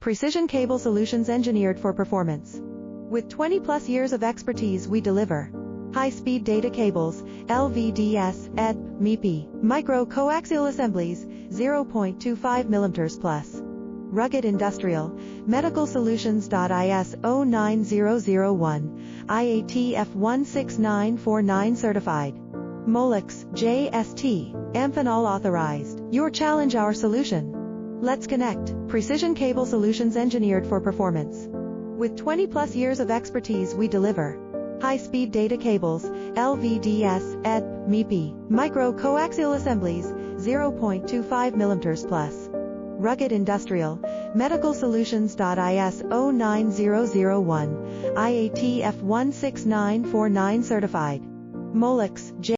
Precision cable solutions engineered for performance. With 20+ years of expertise, we deliver high-speed data cables, LVDS, ED, MIPI, micro-coaxial assemblies, 0.25 mm plus. Rugged industrial, medical solutions. ISO 9001, IATF 16949 certified. Molex, JST, Amphenol authorized. Your challenge, our solution. Let's connect. Precision cable solutions engineered for performance. With 20+ years of expertise, we deliver high-speed data cables, LVDS, ED, MIPI, micro-coaxial assemblies, 0.25 mm plus. Rugged industrial, medical solutions. ISO 9001, IATF 16949 certified. Molex,